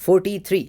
43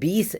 20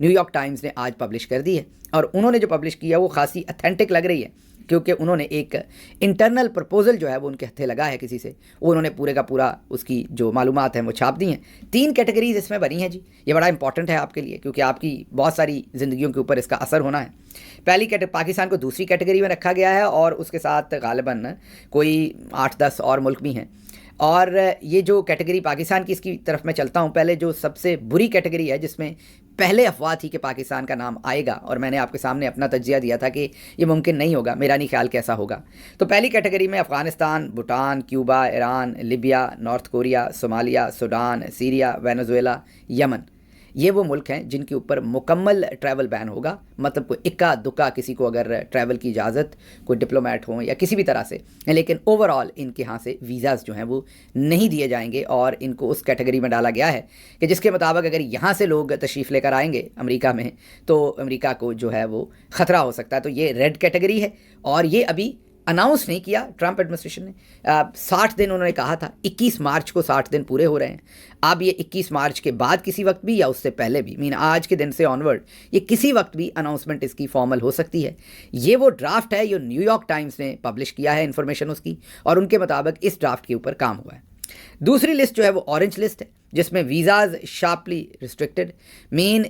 new York Times نے آج publish کر دی ہے، اور انہوں نے جو پبلش کیا وہ خاصی اتھینٹک لگ رہی ہے، کیونکہ انہوں نے ایک انٹرنل پرپوزل جو ہے وہ ان کے ہتھے لگا ہے کسی سے، وہ انہوں نے پورے کا پورا اس کی جو معلومات ہیں وہ چھاپ دی ہیں۔ 3 کیٹیگریز اس میں بنی ہیں جی، یہ بڑا امپورٹنٹ ہے آپ کے لیے، کیونکہ آپ کی بہت ساری زندگیوں کے اوپر اس کا اثر ہونا ہے۔ پہلی پاکستان کو دوسری کیٹیگری میں رکھا گیا ہے، اور اس کے ساتھ غالباً کوئی 8-10 اور ملک بھی ہیں، اور یہ جو کیٹیگری پاکستان کی، اس کی طرف میں چلتا ہوں۔ پہلے جو سب سے بری کیٹیگری ہے، جس میں پہلے افواہ تھی کہ پاکستان کا نام آئے گا، اور میں نے آپ کے سامنے اپنا تجزیہ دیا تھا کہ یہ ممکن نہیں ہوگا، میرا نہیں خیال کیسا ہوگا۔ تو پہلی کیٹیگری میں Afghanistan, Bhutan, Cuba, Iran, Libya, North Korea, Somalia, Sudan, Syria, Venezuela, Yemen, یہ وہ ملک ہیں جن کے اوپر مکمل ٹریول بین ہوگا، مطلب کوئی اکا دکا کسی کو اگر ٹریول کی اجازت، کوئی ڈپلومیٹ ہوں یا کسی بھی طرح سے، لیکن اوور آل ان کے ہاں سے ویزاز جو ہیں وہ نہیں دیے جائیں گے، اور ان کو اس کیٹیگری میں ڈالا گیا ہے کہ جس کے مطابق اگر یہاں سے لوگ تشریف لے کر آئیں گے امریکہ میں، تو امریکہ کو جو ہے وہ خطرہ ہو سکتا ہے۔ تو یہ ریڈ کیٹیگری ہے، اور یہ ابھی اناؤنس نہیں کیا ٹرمپ ایڈمنسٹریشن نے۔ 60 دن انہوں نے کہا تھا، 21 مارچ کو 60 دن پورے ہو رہے ہیں۔ اب یہ 21 مارچ کے بعد کسی وقت بھی، یا اس سے پہلے بھی، آج کے دن سے آنورڈ یہ کسی وقت بھی اناؤنسمنٹ اس کی فارمل ہو سکتی ہے۔ یہ وہ ڈرافٹ ہے جو نیو یارک ٹائمز نے پبلش کیا ہے، انفارمیشن اس کی، اور ان کے مطابق اس ڈرافٹ کے اوپر کام ہوا ہے۔ دوسری لسٹ جو ہے وہ اورنج لسٹ ہے، جس میں ویزاز شارپلی ریسٹرکٹڈ،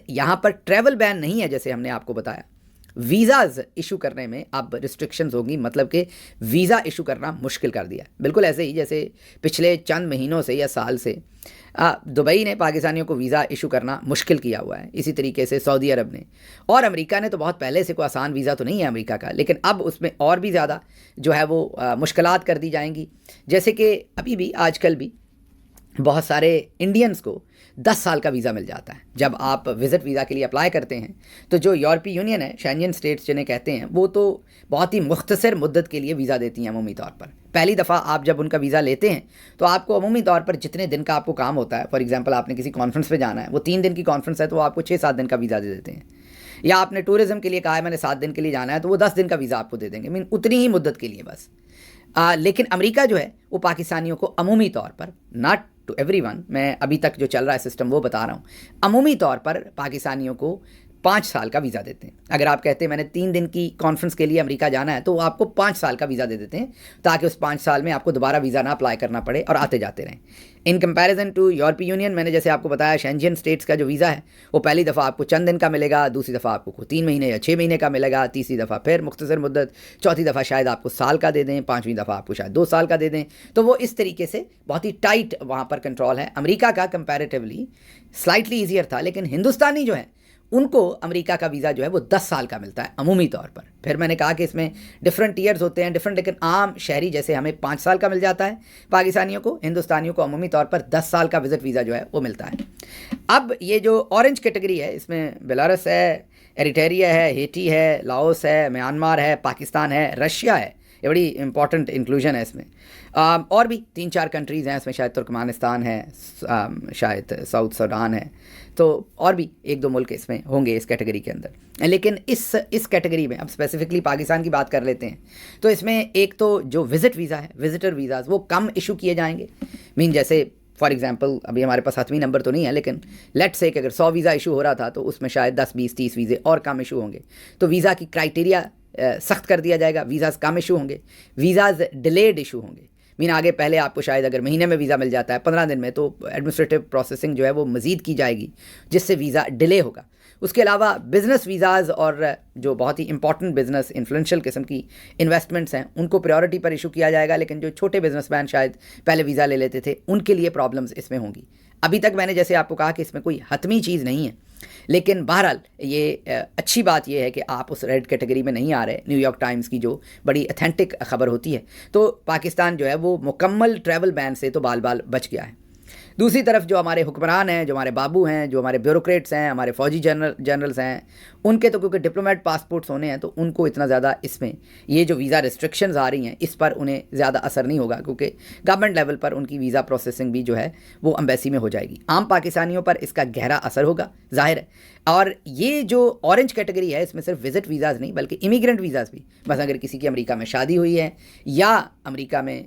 یہاں پر ٹریول بین نہیں ہے جیسے ہم نے آپ کو بتایا، ویزاز ایشو کرنے میں اب ریسٹرکشنز ہوگی، مطلب کہ ویزا ایشو کرنا مشکل کر دیا ہے، بالکل ایسے ہی جیسے پچھلے چند مہینوں سے یا سال سے دبئی نے پاکستانیوں کو ویزا ایشو کرنا مشکل کیا ہوا ہے، اسی طریقے سے سعودی عرب نے، اور امریکہ نے تو بہت پہلے سے، کوئی آسان ویزا تو نہیں ہے امریکہ کا، لیکن اب اس میں اور بھی زیادہ جو ہے وہ مشکلات کر دی جائیں گی، جیسے کہ ابھی بھی آج کل بھی بہت سارے انڈینز کو 10 سال کا ویزا مل جاتا ہے جب آپ وزٹ ویزا کے لیے اپلائی کرتے ہیں۔ تو جو یورپی یونین ہے، شینجن اسٹیٹس جنہیں کہتے ہیں، وہ تو بہت ہی مختصر مدت کے لیے ویزا دیتی ہیں عمومی طور پر۔ پہلی دفعہ آپ جب ان کا ویزا لیتے ہیں تو آپ کو عمومی طور پر جتنے دن کا آپ کو کام ہوتا ہے، فار ایگزامپل آپ نے کسی کانفرنس پہ جانا ہے، وہ 3 دن کی کانفرنس ہے تو وہ آپ کو 6-7 دن کا ویزا دے دیتے ہیں، یا آپ نے ٹورزم کے لیے کہا ہے میں نے 7 دن کے لیے جانا ہے تو وہ 10 دن کا ویزا آپ کو دے دیں گے، اتنی ہی مدت کے لیے بس۔ لیکن امریکہ جو ہے وہ پاکستانیوں کو عمومی طور پر، ناٹ ٹو ایوری ون، میں ابھی تک جو چل رہا ہے سسٹم وہ بتا رہا ہوں، عمومی طور پر پاکستانیوں کو 5 سال کا ویزا دیتے ہیں۔ اگر آپ کہتے ہیں میں نے 3 دن کی کانفرنس کے لیے امریکہ جانا ہے تو وہ آپ کو 5 سال کا ویزا دے دیتے ہیں، تاکہ اس 5 سال میں آپ کو دوبارہ ویزا نہ اپلائی کرنا پڑے اور آتے جاتے رہیں۔ ان کمپیریزن ٹو یورپی یونین، میں نے جیسے آپ کو بتایا شینجن اسٹیٹس کا جو ویزا ہے وہ پہلی دفعہ آپ کو چند دن کا ملے گا، دوسری دفعہ آپ کو 3 مہینے یا 6 مہینے کا ملے گا، تیسری دفعہ پھر مختصر مدت، چوتھی دفعہ شاید آپ کو سال کا دے دیں، 5ویں دفعہ آپ کو شاید 2 سال کا دے دیں۔ تو وہ اس طریقے سے بہت ہی ٹائٹ وہاں پر کنٹرول ہے۔ امریکہ کا کمپیریٹیولی سلائٹلی ایزیئر تھا، لیکن ہندوستانی جو ہیں ان کو امریکہ کا ویزا جو ہے وہ 10 سال کا ملتا ہے عمومی طور پر۔ پھر میں نے کہا کہ اس میں ڈفرینٹ ایئرز ہوتے ہیں ڈفرینٹ، لیکن عام شہری جیسے ہمیں 5 سال کا مل جاتا ہے پاکستانیوں کو، ہندوستانیوں کو عمومی طور پر 10 سال کا وزٹ ویزا جو ہے وہ ملتا ہے۔ اب یہ جو اورنج کیٹیگری ہے، اس میں بیلاروس ہے، ایریٹریا ہے، ہیٹی ہے، لاؤس ہے، میانمار ہے، پاکستان ہے، رشیا ہے، یہ بڑی امپورٹنٹ انکلوژن ہے اس میں، اور بھی 3-4 کنٹریز ہیں اس میں، شاید ترکمانستان ہے، شاید ساؤتھ سوڈان ہے، تو اور بھی 1-2 ملک اس میں ہوں گے اس کیٹیگری کے اندر۔ لیکن اس کیٹیگری میں اب اسپیسیفکلی پاکستان کی بات کر لیتے ہیں، تو اس میں ایک تو جو وزٹ ویزا ہے، وزٹر ویزاز، وہ کم ایشو کیے جائیں گے، جیسے فار ایگزامپل ابھی ہمارے پاس حتمی نمبر تو نہیں ہے، لیکن لیٹ سے کہ اگر 100 ویزا ایشو ہو رہا تھا تو اس میں شاید 10-20-30 ویزے اور کم ایشو ہوں گے، تو ویزا کی کرائٹیریا سخت کر دیا جائے گا، ویزاز کم ایشو ہوں گے، ویزاز ڈیلیڈ ایشو ہوں گے، آگے پہلے آپ کو شاید اگر مہینے میں ویزا مل جاتا ہے 15 دن میں، تو ایڈمنسٹریٹو پروسیسنگ جو ہے وہ مزید کی جائے گی، جس سے ویزا ڈیلے ہوگا۔ اس کے علاوہ بزنس ویزاز اور جو بہت ہی امپورٹنٹ بزنس انفلوئنشل قسم کی انویسٹمنٹس ہیں ان کو پریورٹی پر ایشو کیا جائے گا، لیکن جو چھوٹے بزنس مین شاید پہلے ویزا لے لیتے تھے ان کے لیے پرابلمز اس میں ہوں گی۔ ابھی تک میں نے جیسے آپ کو کہا کہ اس میں کوئی حتمی چیز نہیں ہے، لیکن بہرحال یہ اچھی بات یہ ہے کہ آپ اس ریڈ کیٹیگری میں نہیں آ رہے۔ نیو یارک ٹائمز کی جو بڑی اتھینٹک خبر ہوتی ہے، تو پاکستان جو ہے وہ مکمل ٹریول بین سے تو بال بچ گیا ہے۔ دوسری طرف جو ہمارے حکمران ہیں، جو ہمارے بابو ہیں، جو ہمارے بیوروکریٹس ہیں، ہمارے فوجی جنرلز ہیں، ان کے تو کیونکہ ڈپلومیٹ پاسپورٹس ہونے ہیں تو ان کو اتنا زیادہ اس میں یہ جو ویزا ریسٹرکشنز آ رہی ہیں اس پر انہیں زیادہ اثر نہیں ہوگا، کیونکہ گورنمنٹ لیول پر ان کی ویزا پروسیسنگ بھی جو ہے وہ امبیسی میں ہو جائے گی۔ عام پاکستانیوں پر اس کا گہرا اثر ہوگا، ظاہر ہے۔ اور یہ جو اورنج کیٹیگری ہے اس میں صرف وزٹ ویزاز نہیں بلکہ امیگرینٹ ویزاز بھی، بس اگر کسی کی امریکہ میں شادی ہوئی ہے یا امریکہ میں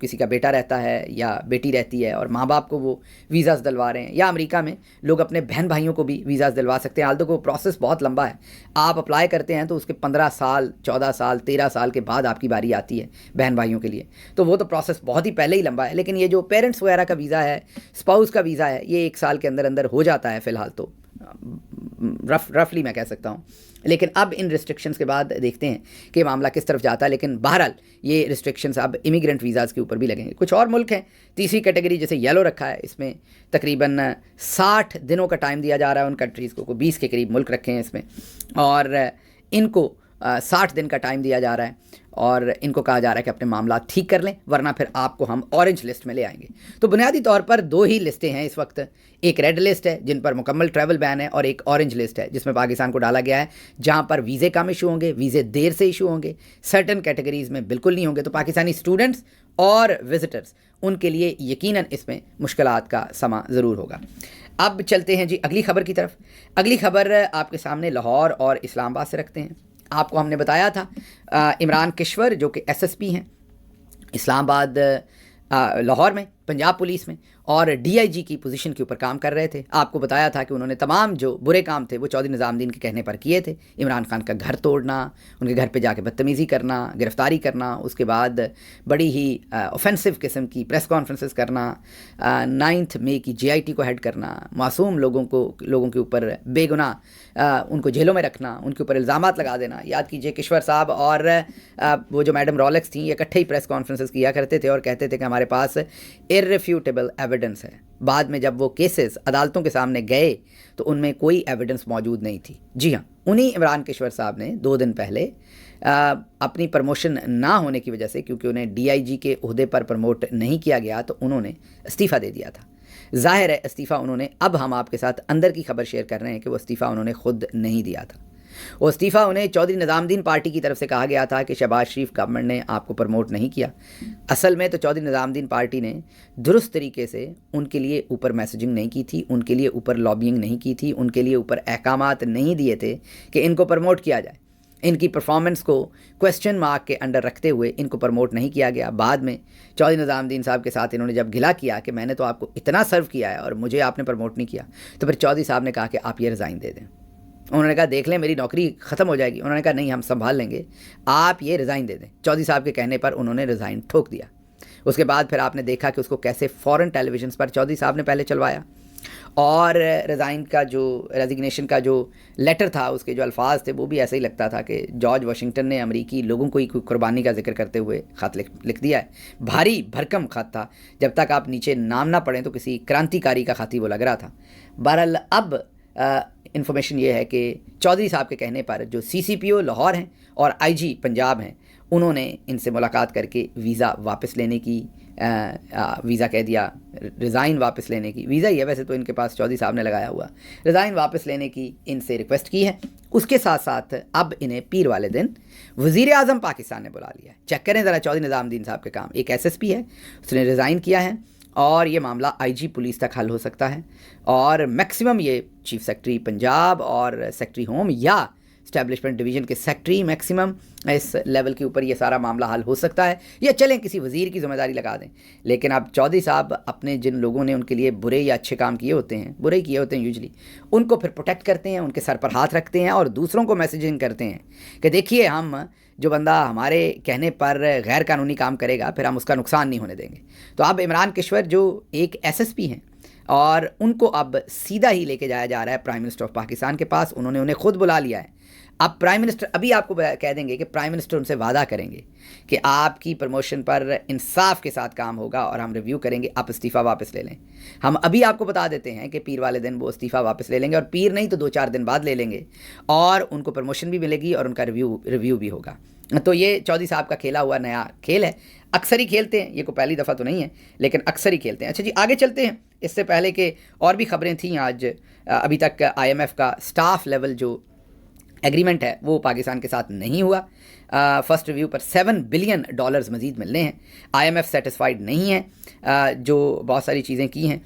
کسی کا بیٹا رہتا ہے یا بیٹی رہتی ہے اور ماں باپ آپ کو وہ ویزاز دلوا رہے ہیں. یا امریکہ میں لوگ اپنے بہن بھائیوں کو بھی ویزاز دلوا سکتے ہیں. حالانکہ وہ پروسیس بہت لمبا ہے. آپ اپلائی کرتے ہیں تو اس کے 15 سال 14 سال 13 سال کے بعد آپ کی باری آتی ہے بہن بھائیوں کے لیے. تو وہ تو پروسیس بہت ہی پہلے ہی لمبا ہے. لیکن یہ جو پیرنٹس وغیرہ کا ویزا ہے, اسپاؤس کا ویزا ہے, یہ 1 سال کے اندر اندر ہو جاتا ہے فی الحال, تو رفلی میں کہہ سکتا ہوں. لیکن اب ان ریسٹرکشنز کے بعد دیکھتے ہیں کہ معاملہ کس طرف جاتا ہے. لیکن بہرحال یہ ریسٹرکشنز اب امیگرینٹ ویزاز کے اوپر بھی لگیں گے. کچھ اور ملک ہیں تیسری کیٹیگری جیسے یلو رکھا ہے, اس میں تقریباً 60 دنوں کا ٹائم دیا جا رہا ہے ان کنٹریز کو. 20 کے قریب ملک رکھے ہیں اس میں, اور ان کو 60 دن کا ٹائم دیا جا رہا ہے, اور ان کو کہا جا رہا ہے کہ اپنے معاملات ٹھیک کر لیں ورنہ پھر آپ کو ہم اورنج لسٹ میں لے آئیں گے. تو بنیادی طور پر 2 ہی لسٹیں ہیں اس وقت. ایک ریڈ لسٹ ہے جن پر مکمل ٹریول بین ہے, اور ایک اورنج لسٹ ہے جس میں پاکستان کو ڈالا گیا ہے, جہاں پر ویزے کم ایشو ہوں گے, ویزے دیر سے ایشو ہوں گے, سرٹن کیٹیگریز میں بالکل نہیں ہوں گے. تو پاکستانی اسٹوڈنٹس اور وزٹرز ان کے لیے یقیناً اس میں مشکلات کا سما ضرور ہوگا. اب چلتے ہیں جی اگلی خبر کی طرف. اگلی خبر آپ کے سامنے لاہور اور اسلام آباد سے رکھتے ہیں. آپ کو ہم نے بتایا تھا عمران کشور جو کہ ایس ایس پی ہیں اسلام آباد لاہور میں پنجاب پولیس میں, اور ڈی آئی جی کی پوزیشن کے اوپر کام کر رہے تھے. آپ کو بتایا تھا کہ انہوں نے تمام جو برے کام تھے وہ چودھری نظام الدین کے کہنے پر کیے تھے. عمران خان کا گھر توڑنا, ان کے گھر پہ جا کے بدتمیزی کرنا, گرفتاری کرنا, اس کے بعد بڑی ہی اوفینسو قسم کی پریس کانفرنسز کرنا, 9 مئی کی جے آئی ٹی کو ہیڈ کرنا, معصوم لوگوں کے اوپر بے گناہ ان کو جیلوں میں رکھنا, ان کے اوپر الزامات لگا دینا. یاد کیجئے کشور صاحب اور وہ جو میڈم رولکس تھیں, یہ اکٹھے ہی پریس کانفرنسز کیا کرتے تھے اور کہتے تھے کہ ہمارے پاس irrefutable ایویڈنس ہے. بعد میں جب وہ کیسز عدالتوں کے سامنے گئے تو ان میں کوئی ایویڈنس موجود نہیں تھی. جی ہاں, انہی عمران کشور صاحب نے 2 دن پہلے اپنی پروموشن نہ ہونے کی وجہ سے, کیونکہ انہیں ڈی آئی جی کے عہدے پر پروموٹ نہیں کیا گیا, تو انہوں نے استعفیٰ دے دیا تھا. ظاہر ہے استعفیٰ انہوں نے, اب ہم آپ کے ساتھ اندر کی خبر شیئر کر رہے ہیں کہ وہ استعفیٰ انہوں نے خود نہیں دیا تھا. وہ استعفیٰ انہیں چودھری نظام الدین پارٹی کی طرف سے کہا گیا تھا کہ شہباز شریف گورنمنٹ نے آپ کو پروموٹ نہیں کیا. اصل میں تو چودھری نظام الدین پارٹی نے درست طریقے سے ان کے لیے اوپر میسیجنگ نہیں کی تھی, ان کے لیے اوپر لابینگ نہیں کی تھی, ان کے لیے اوپر احکامات نہیں دیے تھے کہ ان کو پروموٹ کیا جائے. ان کی پرفارمنس کو کویسچن مارک کے انڈر رکھتے ہوئے ان کو پروموٹ نہیں کیا گیا. بعد میں چودھری نظام الدین صاحب کے ساتھ انہوں نے جب گلا کیا کہ میں نے تو آپ کو اتنا سرو کیا ہے اور مجھے آپ نے پروموٹ نہیں کیا, تو پھر چودھری صاحب نے کہا کہ آپ یہ ریزائن دے دیں. انہوں نے کہا دیکھ لیں میری نوکری ختم ہو جائے گی. انہوں نے کہا نہیں, ہم سنبھال لیں گے, آپ یہ ریزائن دے دیں. چودھری صاحب کے کہنے پر انہوں نے ریزائن ٹھوک دیا. اس کے بعد پھر آپ نے دیکھا کہ اس کو کیسے فورن ٹیلی ویژنس پر چودھری صاحب نے پہلے چلوایا, اور ریزیگنیشن کا جو لیٹر تھا, اس کے جو الفاظ تھے وہ بھی ایسے ہی لگتا تھا کہ جارج واشنگٹن نے امریکی لوگوں کو ہی کوئی قربانی کا ذکر کرتے ہوئے خط لکھ دیا ہے. بھاری بھرکم خط تھا, جب تک آپ نیچے نام نہ پڑھیں تو کسی کرانتیکاری کا خط ہی وہ لگ رہا تھا. بہرحال اب انفارمیشن یہ ہے کہ چودھری صاحب کے کہنے پر جو سی سی پی او لاہور ہیں اور آئی جی پنجاب ہیں, انہوں نے ان سے ملاقات کر کے ویزا واپس لینے کی, ویزا کہہ دیا ریزائن واپس لینے کی, ویزا ہی ہے ویسے تو ان کے پاس چودھری صاحب نے لگایا ہوا, ریزائن واپس لینے کی ان سے ریکویسٹ کی ہے. اس کے ساتھ ساتھ اب انہیں پیر والے دن وزیر اعظم پاکستان نے بلا لیا ہے. چیک کریں ذرا چودھری نظام الدین صاحب کے کام. ایک ایس ایس پی ہے, اس نے ریزائن کیا ہے, اور یہ معاملہ آئی جی پولیس تک حل ہو سکتا ہے, اور میکسیمم یہ چیف سیکرٹری پنجاب اور سیکرٹری ہوم یا اسٹیبلشمنٹ ڈویژن کے سیکرٹری میکسیمم اس لیول کے اوپر یہ سارا معاملہ حل ہو سکتا ہے, یا چلیں کسی وزیر کی ذمہ داری لگا دیں. لیکن اب چودھری صاحب اپنے جن لوگوں نے ان کے لیے برے یا اچھے کام کیے ہوتے ہیں, برے کیے ہوتے ہیں یوزلی, ان کو پھر پروٹیکٹ کرتے ہیں, ان کے سر پر ہاتھ رکھتے ہیں اور دوسروں کو میسیجنگ کرتے ہیں کہ دیکھیے ہم جو بندہ ہمارے کہنے پر غیر قانونی کام کرے گا پھر ہم اس کا نقصان نہیں ہونے دیں گے. تو اب عمران کشور جو ایک ایس ایس پی ہیں, اور ان کو اب سیدھا ہی لے کے جایا جا رہا ہے پرائم منسٹر آف پاکستان کے پاس. انہوں نے انہیں خود بلا لیا ہے. اب پرائم منسٹر ابھی آپ کو کہہ دیں گے کہ پرائم منسٹر ان سے وعدہ کریں گے کہ آپ کی پروموشن پر انصاف کے ساتھ کام ہوگا اور ہم ریویو کریں گے, آپ استعفیٰ واپس لے لیں. ہم ابھی آپ کو بتا دیتے ہیں کہ پیر والے دن وہ استعفیٰ واپس لے لیں گے, اور پیر نہیں تو 2-4 دن بعد لے لیں گے, اور ان کو پروموشن بھی ملے گی اور ان کا ریویو بھی ہوگا. تو یہ چودھری صاحب کا کھیلا ہوا نیا کھیل ہے. اکثر ہی کھیلتے ہیں, یہ کوئی پہلی دفعہ تو نہیں ہے لیکن اکثر ہی کھیلتے ہیں. اچھا جی آگے چلتے ہیں. اس سے پہلے کہ اور بھی خبریں تھیں آج, ابھی تک آئی ایم ایف کا سٹاف لیول جو ایگریمنٹ ہے وہ پاکستان کے ساتھ نہیں ہوا. فرسٹ ریویو پر $7 بلین مزید ملنے ہیں. آئی ایم ایف سیٹسفائیڈ نہیں ہے, جو بہت ساری چیزیں کی ہیں.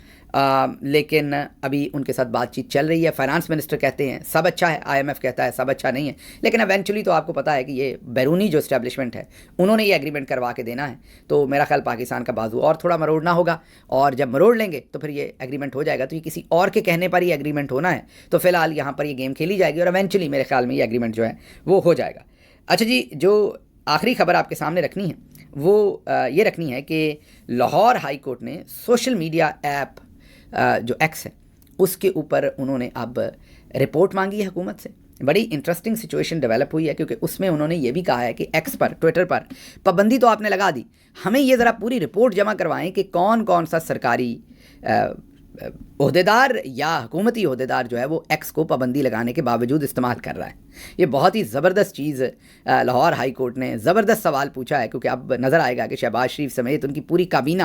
لیکن ابھی ان کے ساتھ بات چیت چل رہی ہے. فائنانس منسٹر کہتے ہیں سب اچھا ہے, IMF کہتا ہے سب اچھا نہیں ہے, لیکن ایونچولی تو آپ کو پتا ہے کہ یہ بیرونی جو اسٹیبلشمنٹ ہے انہوں نے یہ ایگریمنٹ کروا کے دینا ہے. تو میرا خیال پاکستان کا بازو اور تھوڑا مروڑنا ہوگا, اور جب مروڑ لیں گے تو پھر یہ ایگریمنٹ ہو جائے گا. تو یہ کسی اور کے کہنے پر یہ ایگریمنٹ ہونا ہے, تو فی الحال یہاں پر یہ گیم کھیلی جائے گی, اور ایونچولی میرے خیال میں یہ ایگریمنٹ جو ہے وہ ہو جائے گا. اچھا جی, جو آخری خبر آپ کے سامنے رکھنی ہے وہ یہ رکھنی ہے کہ لاہور ہائی کورٹ نے سوشل میڈیا ایپ جو ایکس ہے اس کے اوپر انہوں نے اب رپورٹ مانگی ہے حکومت سے. بڑی انٹرسٹنگ سچویشن ڈیولپ ہوئی ہے, کیونکہ اس میں انہوں نے یہ بھی کہا ہے کہ ایکس پر, ٹویٹر پر پابندی تو آپ نے لگا دی, ہمیں یہ ذرا پوری رپورٹ جمع کروائیں کہ کون کون سا سرکاری عہدیدار یا حکومتی عہدیدار جو ہے وہ ایکس کو پابندی لگانے کے باوجود استعمال کر رہا ہے. یہ بہت ہی زبردست چیز لاہور ہائی کورٹ نے زبردست سوال پوچھا ہے, کیونکہ اب نظر آئے گا کہ شہباز شریف سمیت ان کی پوری کابینہ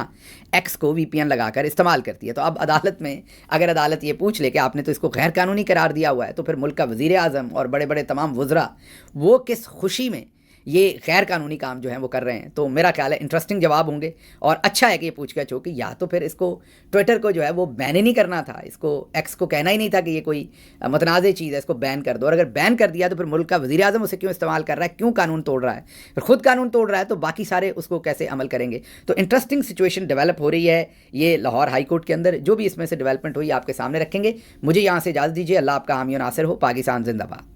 ایکس کو VPN لگا کر استعمال کرتی ہے. تو اب عدالت میں اگر عدالت یہ پوچھ لے کہ آپ نے تو اس کو غیر قانونی قرار دیا ہوا ہے, تو پھر ملک کا وزیر اعظم اور بڑے بڑے تمام وزراء وہ کس خوشی میں یہ غیر قانونی کام جو ہیں وہ کر رہے ہیں. تو میرا خیال ہے انٹرسٹنگ جواب ہوں گے, اور اچھا ہے کہ یہ پوچھ گچھ ہو کہ یا تو پھر اس کو ٹویٹر کو جو ہے وہ بین ہی نہیں کرنا تھا, اس کو ایکس کو کہنا ہی نہیں تھا کہ یہ کوئی متنازع چیز ہے, اس کو بین کر دو, اور اگر بین کر دیا تو پھر ملک کا وزیر اعظم اسے کیوں استعمال کر رہا ہے, کیوں قانون توڑ رہا ہے, پھر خود قانون توڑ رہا ہے, تو باقی سارے اس کو کیسے عمل کریں گے. تو انٹرسٹنگ سچویشن ڈیولپ ہو رہی ہے یہ لاہور ہائی کورٹ کے اندر. جو بھی اس میں سے ڈیولپمنٹ ہوئی آپ کے سامنے رکھیں گے. مجھے یہاں سے اجازت دیجیے. اللہ آپ کا حامی و ناصر ہو. پاکستان زندہ باد.